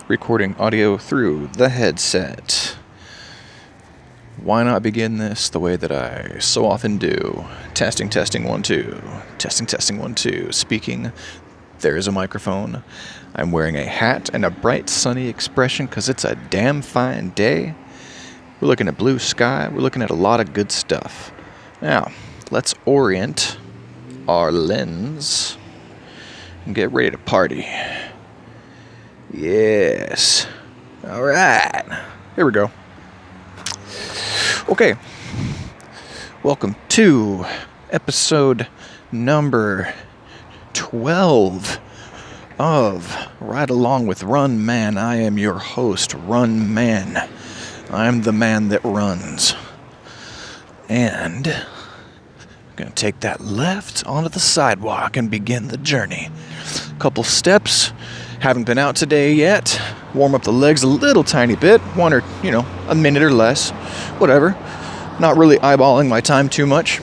recording audio through the headset. Why not begin this the way that I so often do? Testing, 1, 2. Testing, 1, 2. Speaking, there is a microphone. I'm wearing a hat and a bright sunny expression because it's a damn fine day. We're looking at blue sky. We're looking at a lot of good stuff. Now, let's orient our lens and get ready to party. Yes. All right. Here we go. Okay. Welcome to episode number 12 of Ride Along with Run Man. I am your host, Run Man. I'm the man that runs. And I'm going to take that left onto the sidewalk and begin the journey. Couple steps. Haven't been out today yet. Warm up the legs a little tiny bit. A minute or less. Whatever. Not really eyeballing my time too much.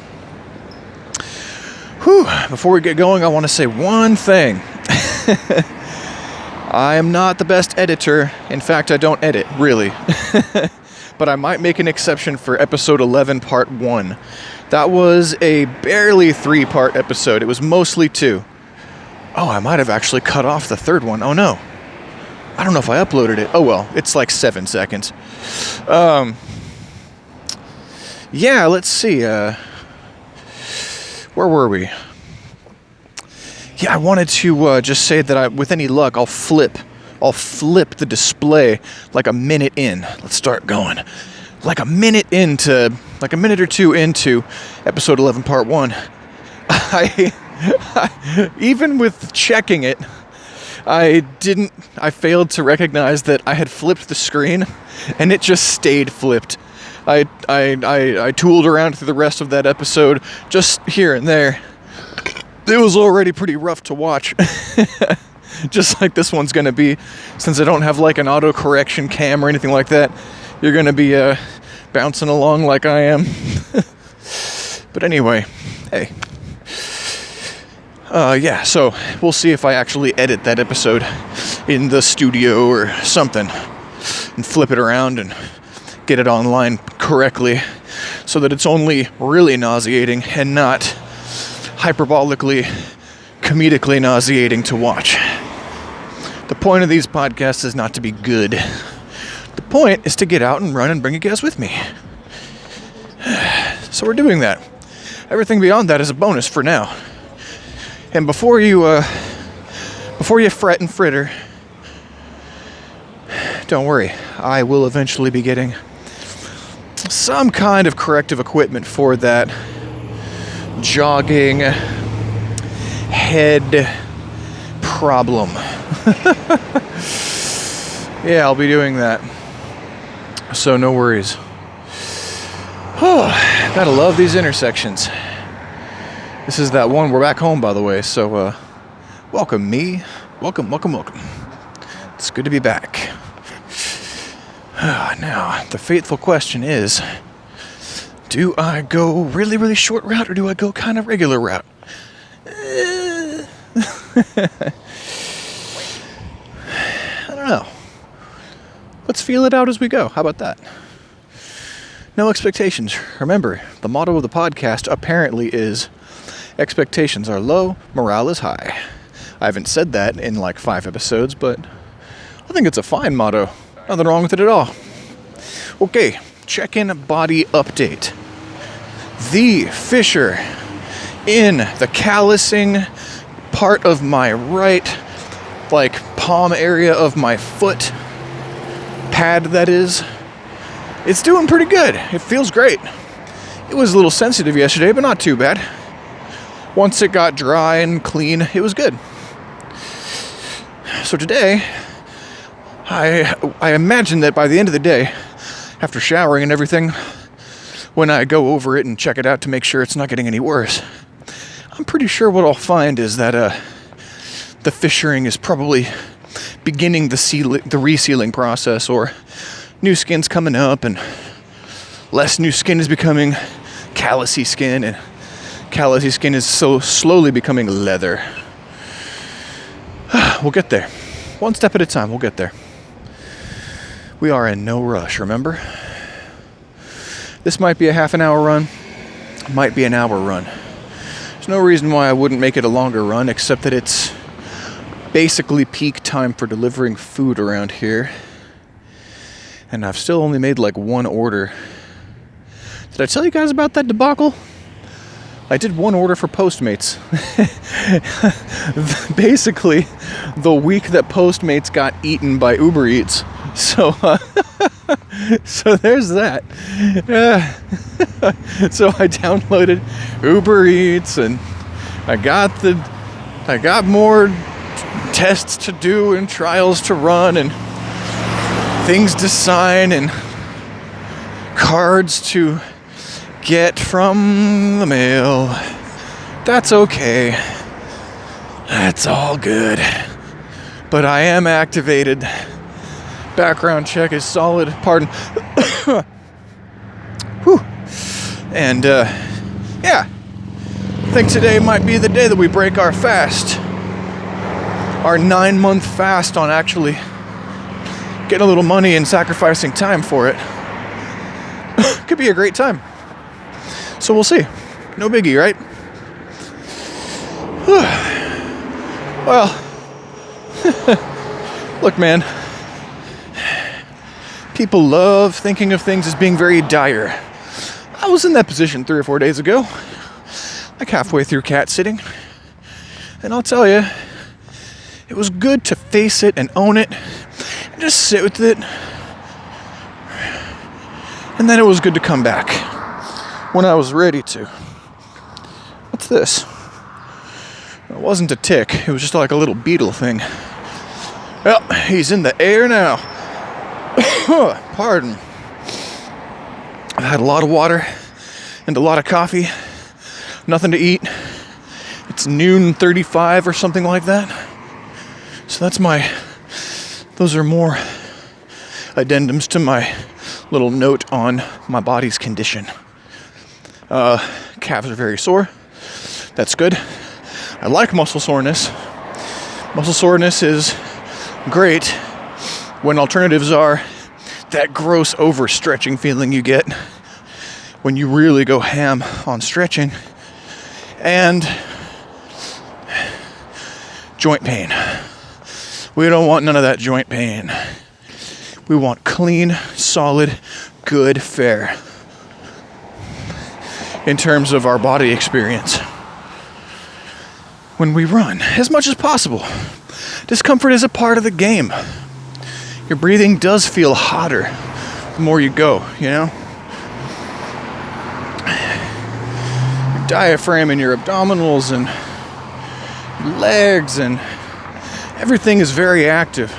Whew. Before we get going, I want to say one thing. I am not the best editor. In fact, I don't edit, really. But I might make an exception for episode 11, part 1. That was a barely 3-part episode. It was mostly 2. Oh, I might have actually cut off the third one. Oh, no. I don't know if I uploaded it. Oh, well, it's like 7 seconds. Yeah, let's see. Where were we? Yeah, I wanted to just say that with any luck, I'll flip the display like a minute in. Let's start going. Like a minute or two into episode 11, part 1. Even with checking it, I failed to recognize that I had flipped the screen, and it just stayed flipped. I tooled around through the rest of that episode, just here and there. It was already pretty rough to watch, just like this one's gonna be, since I don't have like an auto-correction cam or anything like that. You're gonna be bouncing along like I am. But anyway, hey. So we'll see if I actually edit that episode in the studio or something and flip it around and get it online correctly so that it's only really nauseating and not hyperbolically, comedically nauseating to watch. The point of these podcasts is not to be good. The point is to get out and run and bring you guys with me. So we're doing that. Everything beyond that is a bonus for now. And before you fret and fritter, don't worry, I will eventually be getting some kind of corrective equipment for that jogging head problem. Yeah, I'll be doing that. So no worries. Oh, gotta love these intersections. This is that one. We're back home, by the way, so welcome me. Welcome. It's good to be back. Now, the fateful question is, do I go really, really short route, or do I go kind of regular route? I don't know. Let's feel it out as we go. How about that? No expectations. Remember, the motto of the podcast apparently is, expectations are low, morale is high. I haven't said that in like 5 episodes, but I think it's a fine motto. Nothing wrong with it at all. Okay, check-in body update. The fissure in the callousing part of my right, palm area of my foot, pad that is, it's doing pretty good. It feels great. It was a little sensitive yesterday, but not too bad. Once it got dry and clean, it was good. So today, I imagine that by the end of the day, after showering and everything, when I go over it and check it out to make sure it's not getting any worse, I'm pretty sure what I'll find is that the fissuring is probably beginning the resealing process, or new skin's coming up and less new skin is becoming callousy skin, and callousy skin is so slowly becoming leather. We'll get there. One step at a time, we'll get there. We are in no rush, remember? This might be a half an hour run, might be an hour run. There's no reason why I wouldn't make it a longer run, except that it's basically peak time for delivering food around here. And I've still only made like one order. Did I tell you guys about that debacle? I did one order for Postmates. Basically, the week that Postmates got eaten by Uber Eats. So, so there's that. So I downloaded Uber Eats, and I got more tests to do and trials to run and things to sign and cards to get from the mail. That's okay. That's all good. But I am activated. Background check is solid. Pardon. Whew. And, yeah. I think today might be the day that we break our fast. Our 9-month fast on actually getting a little money and sacrificing time for it. Could be a great time. So we'll see. No biggie, right? Well, look, man. People love thinking of things as being very dire. I was in that position 3 or 4 days ago, like halfway through cat sitting. And I'll tell you, it was good to face it and own it and just sit with it. And then it was good to come back when I was ready to. What's this? It wasn't a tick. It was just like a little beetle thing. Well, he's in the air now. Pardon. I've had a lot of water and a lot of coffee. Nothing to eat. It's noon 35 or something like that. So those are more addendums to my little note on my body's condition. Calves are very sore. That's good. I like muscle soreness. Muscle soreness is great when alternatives are that gross overstretching feeling you get when you really go ham on stretching, and joint pain. We don't want none of that joint pain. We want clean, solid, good fare in terms of our body experience. When we run, as much as possible, discomfort is a part of the game. Your breathing does feel hotter the more you go, you know? Your diaphragm and your abdominals and your legs and everything is very active.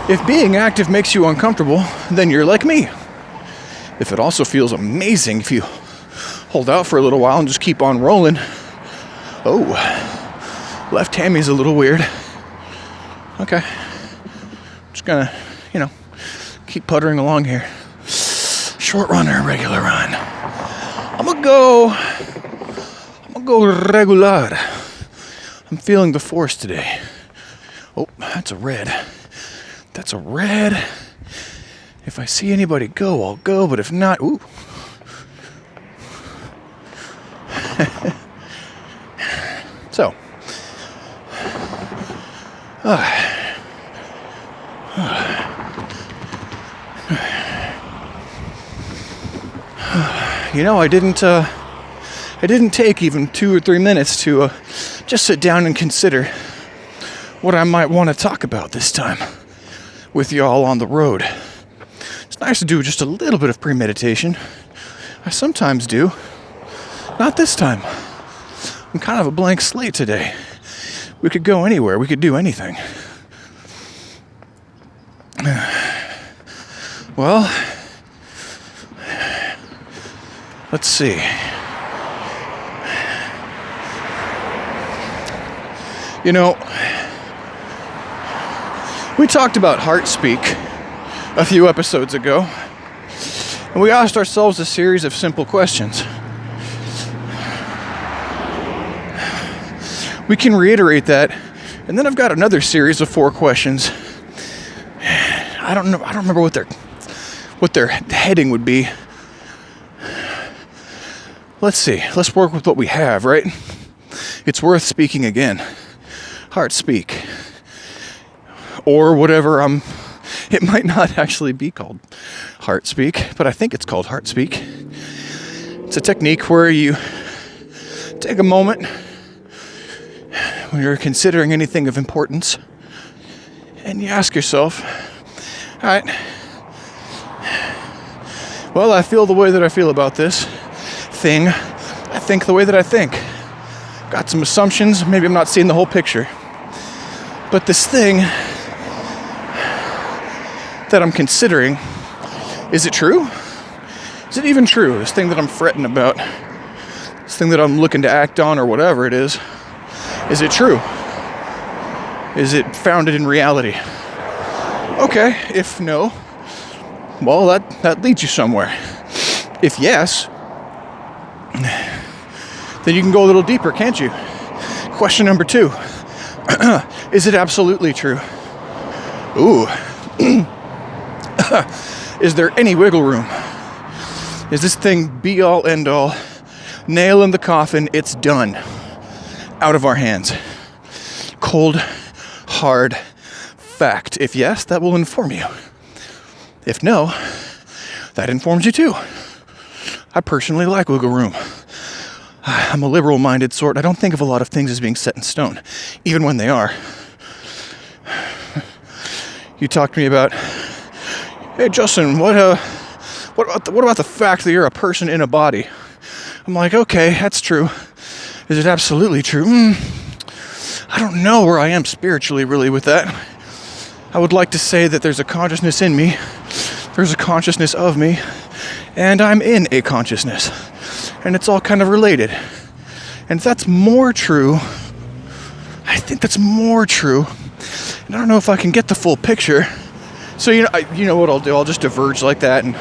If being active makes you uncomfortable, then you're like me. If it also feels amazing if you hold out for a little while and just keep on rolling. Oh, left hammy's a little weird. Okay. Just gonna, keep puttering along here. Short run or regular run? I'm gonna go regular. I'm feeling the force today. Oh, that's a red. That's a red. If I see anybody go, I'll go, but if not, ooh. So, I didn't take even 2 or 3 minutes to just sit down and consider what I might want to talk about this time with y'all on the road. It's nice to do just a little bit of premeditation. I sometimes do. Not this time. I'm kind of a blank slate today. We could go anywhere. We could do anything. Well, let's see. We talked about heart speak a few episodes ago, and we asked ourselves a series of simple questions. We can reiterate that, and then I've got another series of 4 questions I don't know. I don't remember what their heading would be. Let's see. Let's work with what we have, right? It's worth speaking again. Heart speak. Or whatever. It might not actually be called heart speak, but I think it's called heart speak. It's a technique where you take a moment when you're considering anything of importance and you ask yourself, all right, well, I feel the way that I feel about this thing. I think the way that I think. Got some assumptions. Maybe I'm not seeing the whole picture. But this thing that I'm considering, is it true? Is it even true? This thing that I'm fretting about, this thing that I'm looking to act on or whatever it is it true? Is it founded in reality? Okay, if no, well, that leads you somewhere. If yes, then you can go a little deeper, can't you? Question number 2. Is it absolutely true? Ooh. Is there any wiggle room? Is this thing be all end all? Nail in the coffin, it's done. Out of our hands. Cold, hard fact. If yes, that will inform you. If no, that informs you too. I personally like wiggle room. I'm a liberal-minded sort. I don't think of a lot of things as being set in stone, even when they are. You talk to me about, hey Justin, what about the fact that you're a person in a body? I'm like, okay, that's true. Is it absolutely true? I don't know where I am spiritually really with that. I would like to say that there's a consciousness in me, there's a consciousness of me, and I'm in a consciousness. And it's all kind of related. And if that's more true, I think that's more true. And I don't know if I can get the full picture. So, you know what I'll do? I'll just diverge like that and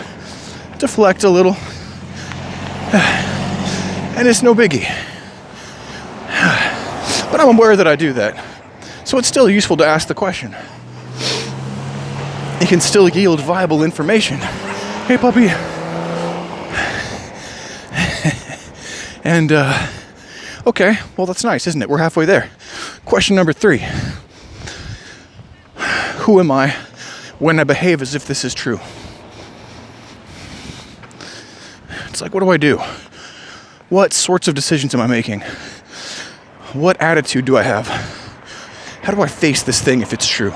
deflect a little. And it's no biggie. But I'm aware that I do that. So it's still useful to ask the question. It can still yield viable information. Hey, puppy. And, okay, well, that's nice, isn't it? We're halfway there. Question number 3. Who am I when I behave as if this is true? It's like, what do I do? What sorts of decisions am I making? What attitude do I have? How do I face this thing if it's true?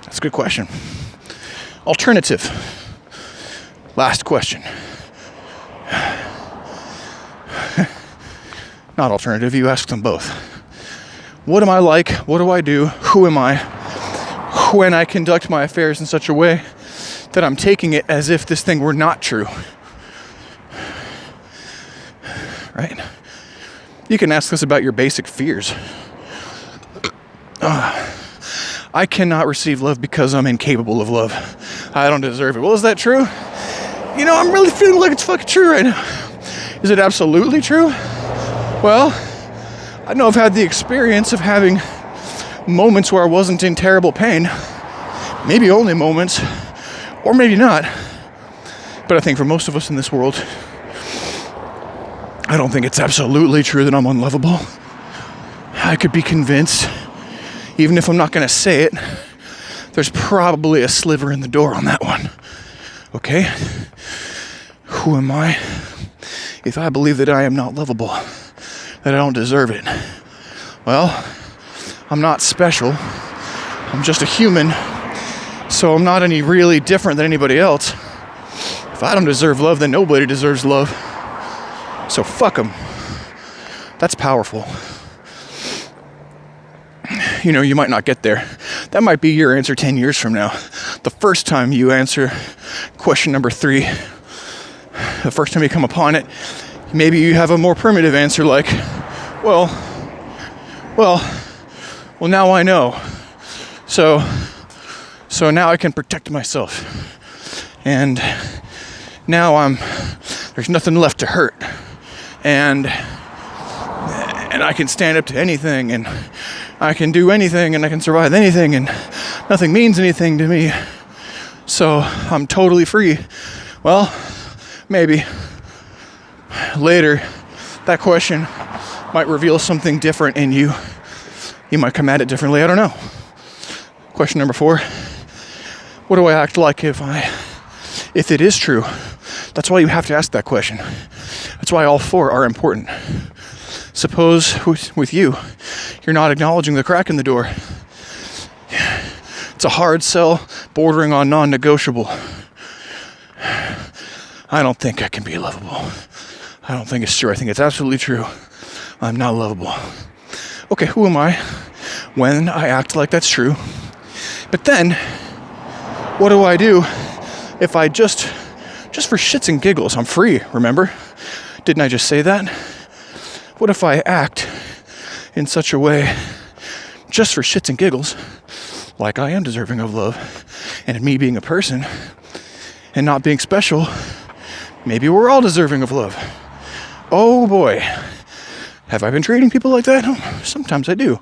That's a good question. Alternative. Last question. Not alternative, you ask them both. What am I like? What do I do? Who am I? When I conduct my affairs in such a way that I'm taking it as if this thing were not true. Right? You can ask this about your basic fears. I cannot receive love because I'm incapable of love. I don't deserve it. Well, is that true? You know, I'm really feeling like it's fucking true right now. Is it absolutely true? Well, I know I've had the experience of having moments where I wasn't in terrible pain. Maybe only moments, or maybe not. But I think for most of us in this world, I don't think it's absolutely true that I'm unlovable. I could be convinced, even if I'm not going to say it, there's probably a sliver in the door on that one. Okay? Who am I if I believe that I am not lovable? That I don't deserve it? Well, I'm not special. I'm just a human. So I'm not any really different than anybody else. If I don't deserve love, then nobody deserves love. So fuck them. That's powerful. You know, you might not get there. That might be your answer 10 years from now. The first time you answer question number 3, the first time you come upon it, maybe you have a more primitive answer like, well, now I know. So now I can protect myself. And now there's nothing left to hurt. And I can stand up to anything, and I can do anything, and I can survive anything, and nothing means anything to me. So I'm totally free. Well, maybe later that question might reveal something different in you. You might come at it differently. I don't know. Question number 4. What do I act like if it is true? That's why you have to ask that question. That's why all 4 are important. Suppose with you, you're not acknowledging the crack in the door. It's a hard sell, bordering on non-negotiable. I don't think I can be lovable. I don't think it's true. I think it's absolutely true. I'm not lovable. Okay, who am I when I act like that's true? But then, what do I do if I just for shits and giggles, I'm free, remember? Didn't I just say that? What if I act in such a way, just for shits and giggles, like I am deserving of love, and me being a person and not being special, maybe we're all deserving of love. Oh boy. Have I been treating people like that? Sometimes I do.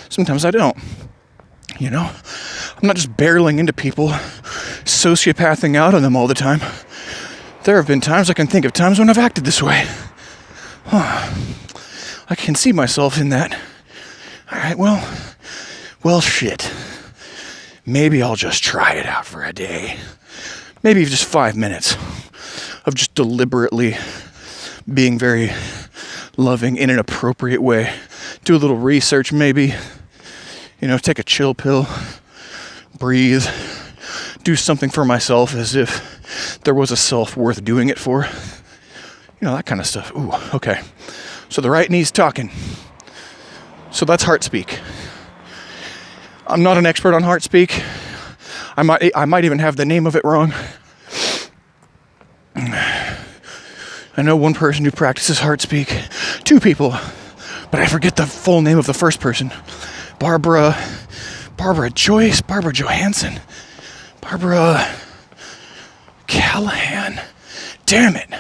Sometimes I don't. You know? I'm not just barreling into people, sociopathing out on them all the time. There have been times, I can think of times when I've acted this way. I can see myself in that. Alright, well shit. Maybe I'll just try it out for a day. Maybe just 5 minutes of just deliberately being very loving in an appropriate way. Do a little research maybe. You know, take a chill pill. Breathe. Do something for myself as if there was a self worth doing it for. You know, that kind of stuff. Ooh, okay. So the right knee's talking. So that's heart speak. I'm not an expert on heart speak. I might even have the name of it wrong. I know one person who practices heart speak. 2 people. But I forget the full name of the first person. Barbara Joyce, Barbara Johansson, Barbara Callahan. Damn it.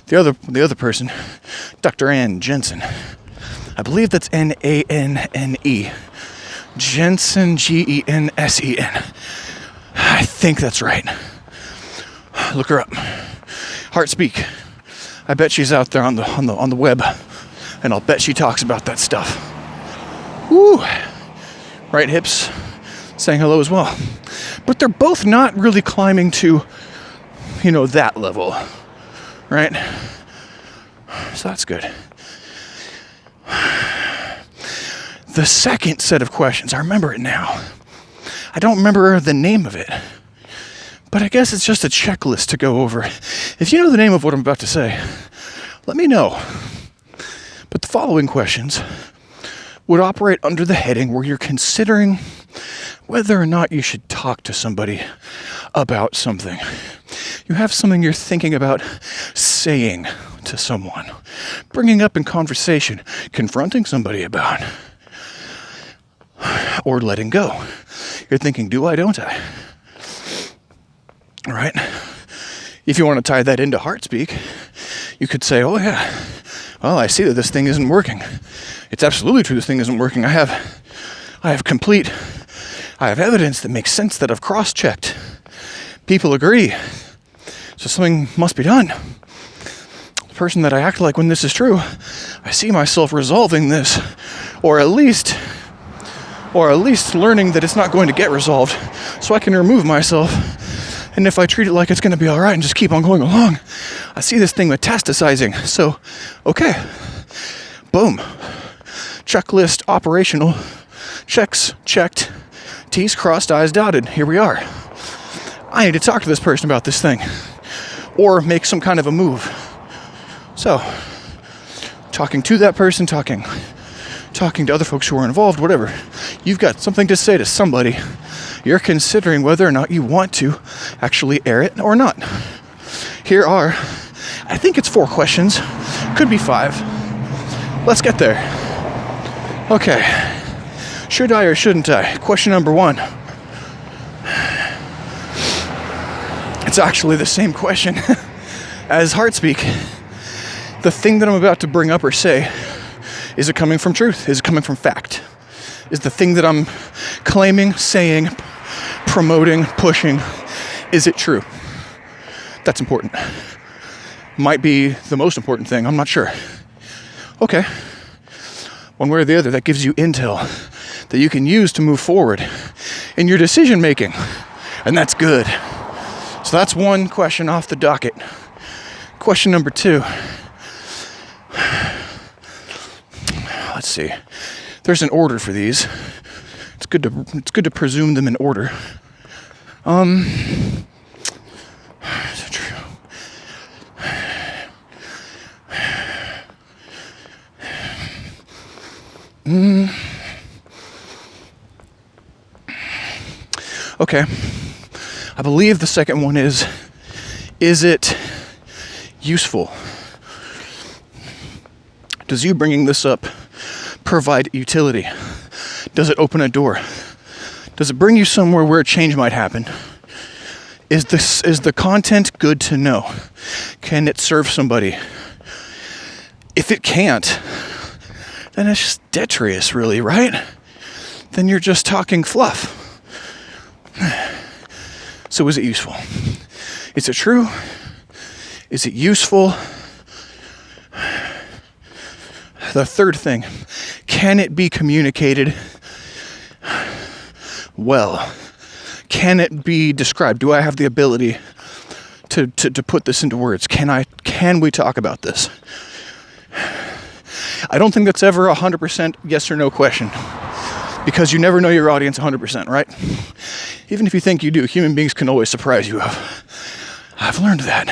The other person, Dr. Ann Jensen. I believe that's N-A-N-N-E. Jensen, G-E-N-S-E-N. I think that's right. Look her up. Heart speak. I bet she's out there on the web, and I'll bet she talks about that stuff. Woo! Right hips, saying hello as well. But they're both not really climbing to, that level, right? So that's good. The second set of questions, I remember it now. I don't remember the name of it, but I guess it's just a checklist to go over. If you know the name of what I'm about to say, let me know. But the following questions would operate under the heading where you're considering whether or not you should talk to somebody about something. You have something you're thinking about saying to someone, bringing up in conversation, confronting somebody about, or letting go. You're thinking, do I, don't I? All right. If you want to tie that into heart speak, you could say, oh yeah, well, I see that this thing isn't working. It's absolutely true this thing isn't working. I have evidence that makes sense that I've cross-checked. People agree. So something must be done. The person that I act like when this is true, I see myself resolving this, or at least learning that it's not going to get resolved, so I can remove myself. And if I treat it like it's going to be all right and just keep on going along, I see this thing metastasizing. So, okay, boom, checklist operational, checks checked, T's crossed, I's dotted. Here we are. I need to talk to this person about this thing, or make some kind of a move. So, talking to that person, talking to other folks who are involved, whatever. You've got something to say to somebody. You're considering whether or not you want to actually air it or not. Here are, I think it's 4 questions. Could be 5. Let's get there. Okay. Should I or shouldn't I? Question number 1. It's actually the same question as Heartspeak. The thing that I'm about to bring up or say, is it coming from truth? Is it coming from fact? Is the thing that I'm claiming, saying, promoting, pushing, is it true? That's important. Might be the most important thing, I'm not sure. Okay. One way or the other, that gives you intel that you can use to move forward in your decision making. And that's good. So that's one question off the docket. Question number 2. Let's see. There's an order for these. It's good to presume them in order. Is it true? Okay. I believe the second one is it useful? Does you bringing this up provide utility? Does it open a door? Does it bring you somewhere where a change might happen? Is the content good to know? Can it serve somebody? If it can't, then it's just detritus, really, right? Then you're just talking fluff. So is it useful? Is it true? Is it useful? The third thing, can it be communicated well? Can it be described? Do I have the ability to put this into words? Can we talk about this? I don't think that's ever 100% yes or no question, because you never know your audience 100%, right? Even if you think you do, human beings can always surprise you. I've learned that.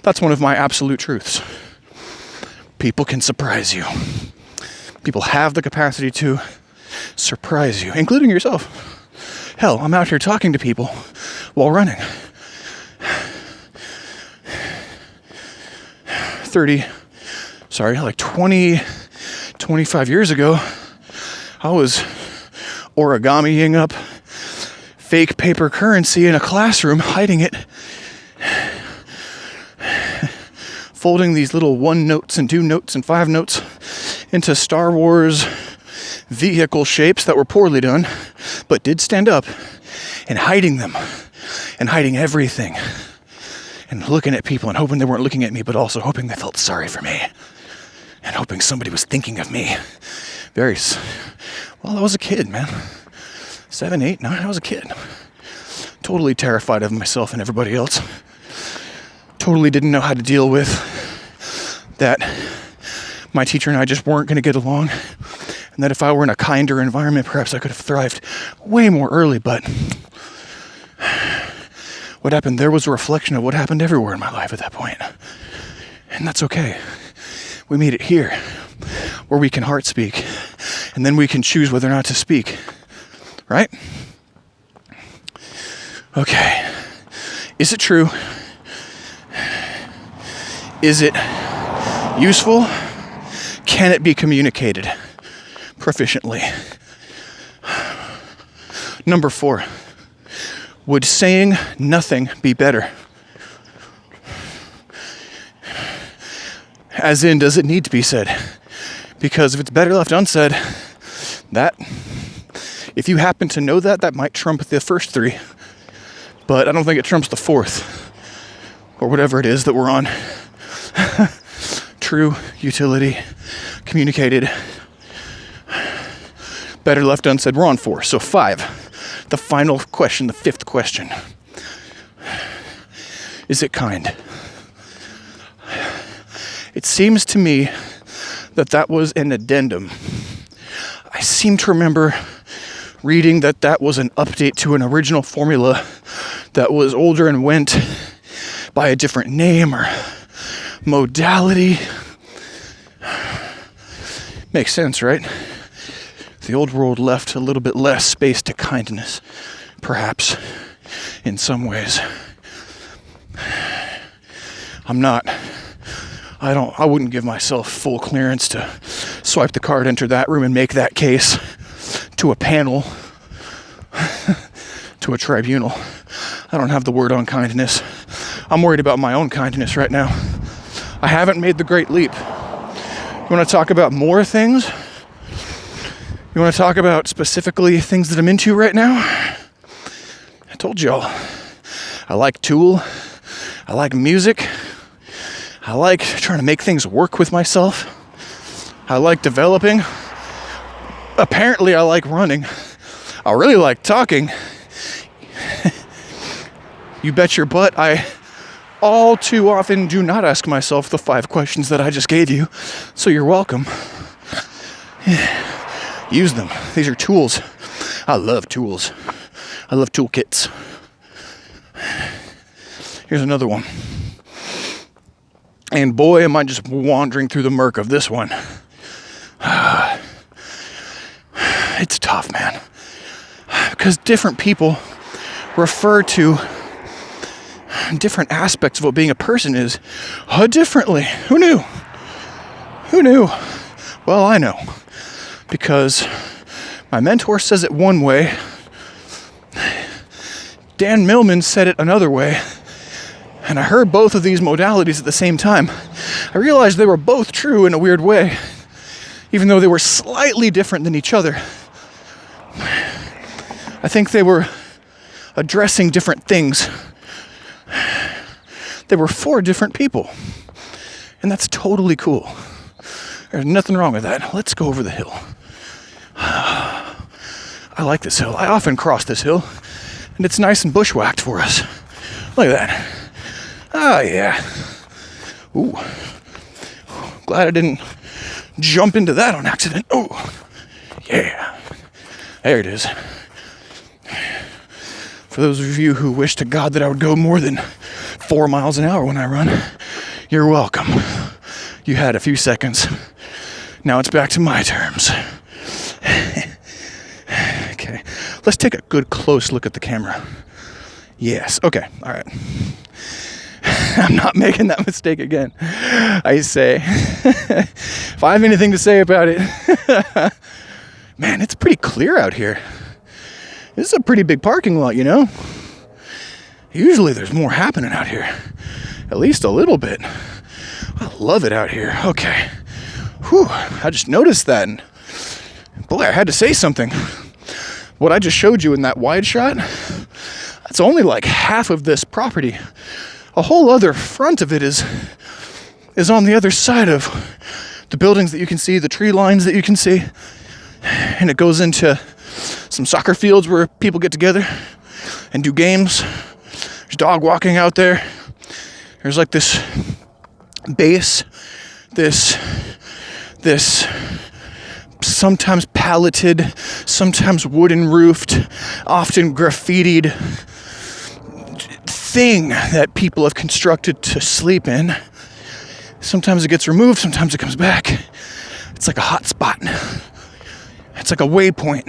That's one of my absolute truths. People can surprise you. People have the capacity to surprise you, including yourself. Hell, I'm out here talking to people while running. 25 years ago, I was origamiing up fake paper currency in a classroom, hiding it, folding these little 1 notes and 2 notes and 5 notes into Star Wars vehicle shapes that were poorly done, but did stand up, and hiding them, and hiding everything, and looking at people and hoping they weren't looking at me, but also hoping they felt sorry for me, and hoping somebody was thinking of me. I was a kid, man. 7, 8, 9, I was a kid. Totally terrified of myself and everybody else. Totally didn't know how to deal with that my teacher and I just weren't going to get along, and that if I were in a kinder environment, perhaps I could have thrived way more early. But what happened there was a reflection of what happened everywhere in my life at that point. And that's okay. We made it here, where we can heart speak, and then we can choose whether or not to speak. Right? Okay. Is it true? Is it useful? Can it be communicated proficiently? Number 4. Would saying nothing be better? As in, does it need to be said? Because if it's better left unsaid, if you happen to know that might trump the first 3. But I don't think it trumps the 4th, or whatever it is that we're on. True, utility, communicated, better left unsaid. We're on 4. So 5, the final question, the 5th question. Is it kind? It seems to me that was an addendum. I seem to remember reading that was an update to an original formula that was older and went by a different name or modality. Makes sense, right? The old world left a little bit less space to kindness, perhaps, in some ways. I wouldn't give myself full clearance to swipe the card, enter that room, and make that case to a panel, to a tribunal. I don't have the word on kindness. I'm worried about my own kindness right now. I haven't made the great leap. You want to talk about more things? You want to talk about specifically things that I'm into right now? I told y'all. I like Tool. I like music. I like trying to make things work with myself. I like developing. Apparently, I like running. I really like talking. You bet your butt I all too often do not ask myself the 5 questions that I just gave you. So you're welcome. Use them. These are tools. I love tools. I love toolkits. Here's another one. And boy, am I just wandering through the murk of this one. It's tough, man. Because different people refer to different aspects of what being a person is differently. Who knew? Who knew? Well, I know. Because my mentor says it one way. Dan Millman said it another way. And I heard both of these modalities at the same time. I realized they were both true in a weird way, even though they were slightly different than each other. I think they were addressing different things. They were for different people. And that's totally cool. There's nothing wrong with that. Let's go over the hill. I like this hill. I often cross this hill, and it's nice and bushwhacked for us. Look at that. Oh, yeah. Ooh. Glad I didn't jump into that on accident. Oh, yeah. There it is. For those of you who wish to God that I would go more than 4 miles an hour when I run, you're welcome. You had a few seconds. Now it's back to my terms. Okay. Let's take a good close look at the camera. Yes. Okay. All right. I'm not making that mistake again. I say, if I have anything to say about it, man, it's pretty clear out here. This is a pretty big parking lot, you know? Usually there's more happening out here. At least a little bit. I love it out here. Okay. Whew. I just noticed that. And boy, I had to say something. What I just showed you in that wide shot, that's only like half of this property. A whole other front of it is on the other side of the buildings that you can see, the tree lines that you can see. And it goes into some soccer fields where people get together and do games. There's dog walking out there. There's like this base, this sometimes palleted, sometimes wooden roofed, often graffitied thing that people have constructed to sleep in. Sometimes it gets removed, sometimes it comes back. It's like a hot spot. It's like a waypoint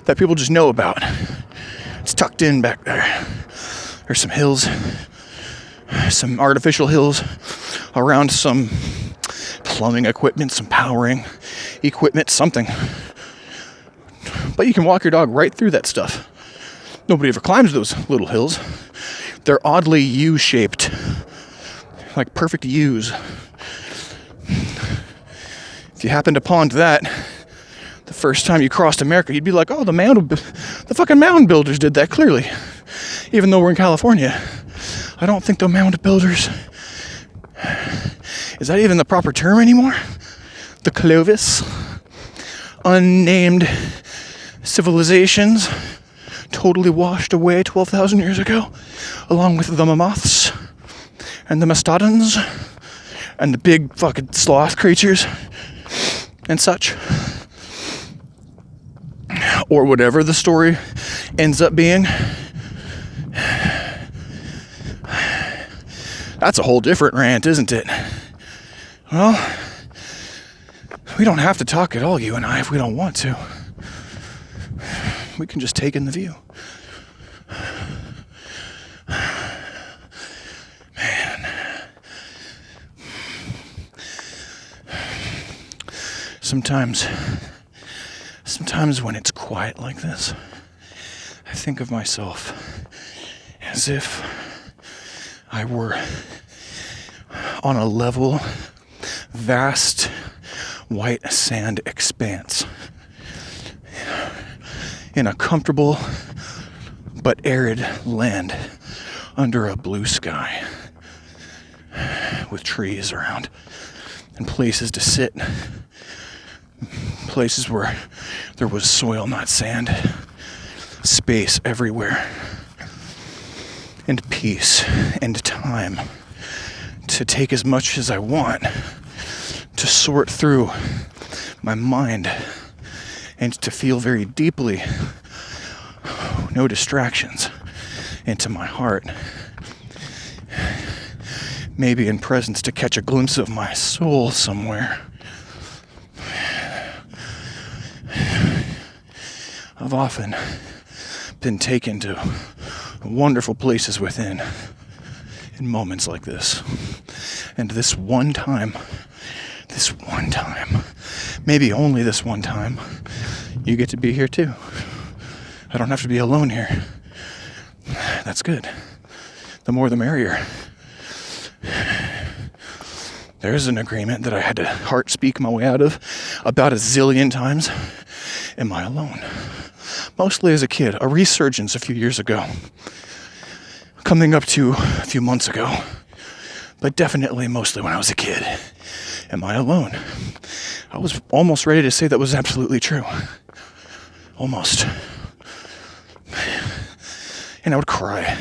that people just know about. It's tucked in back there. There's some hills, some artificial hills around some plumbing equipment, some powering equipment, something. But you can walk your dog right through that stuff. Nobody ever climbs those little hills. They're oddly U-shaped, like perfect U's. If you happened upon that the first time you crossed America, you'd be like, oh, the fucking mound builders did that, clearly. Even though we're in California. I don't think the mound builders... Is that even the proper term anymore? The Clovis? Unnamed civilizations totally washed away 12,000 years ago, along with the mammoths and the mastodons and the big fucking sloth creatures and such. Or whatever the story ends up being. That's a whole different rant, isn't it? Well, we don't have to talk at all, you and I, if we don't want to. We can just take in the view. Man. Sometimes when it's quiet like this, I think of myself as if I were on a level, vast, white sand expanse. in a comfortable but arid land under a blue sky with trees around and places to sit, places where there was soil, not sand, space everywhere, and peace and time to take as much as I want, to sort through my mind and to feel very deeply, no distractions, into my heart. Maybe in presence to catch a glimpse of my soul somewhere. I've often been taken to wonderful places within in moments like this. And this one time, maybe only this one time, you get to be here too. I don't have to be alone here. That's good. The more the merrier. There's an agreement that I had to heart speak my way out of about a zillion times. Am I alone? Mostly as a kid, a resurgence a few years ago. Coming up to a few months ago. But definitely mostly when I was a kid. Am I alone? I was almost ready to say that was absolutely true. Almost. And I would cry.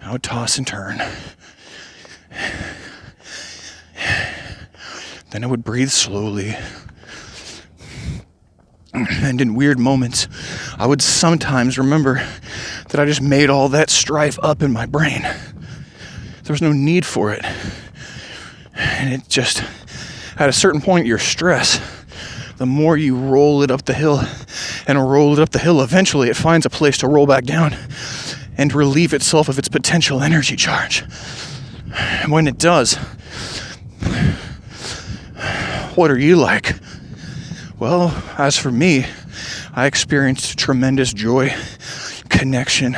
I would toss and turn. Then I would breathe slowly. And in weird moments, I would sometimes remember that I just made all that strife up in my brain. There was no need for it. And it just, at a certain point, your stress, the more you roll it up the hill, eventually it finds a place to roll back down and relieve itself of its potential energy charge. And when it does, what are you like? Well, as for me, I experienced tremendous joy, connection.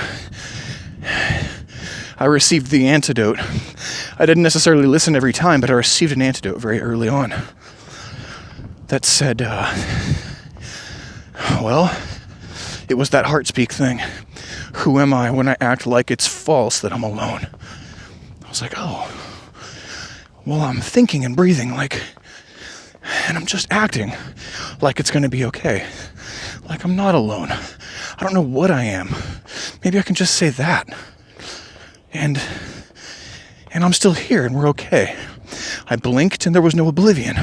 I received the antidote. I didn't necessarily listen every time, but I received an antidote very early on that said, well, it was that heart speak thing. Who am I when I act like it's false that I'm alone? I was like, oh, well, I'm thinking and breathing like, and I'm just acting like it's going to be okay. Like I'm not alone. I don't know what I am. Maybe I can just say that. And I'm still here and we're okay. I blinked and there was no oblivion.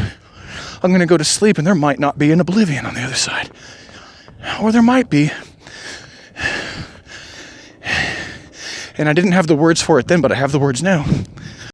I'm going to go to sleep and there might not be an oblivion on the other side. Or there might be. And I didn't have the words for it then, but I have the words now.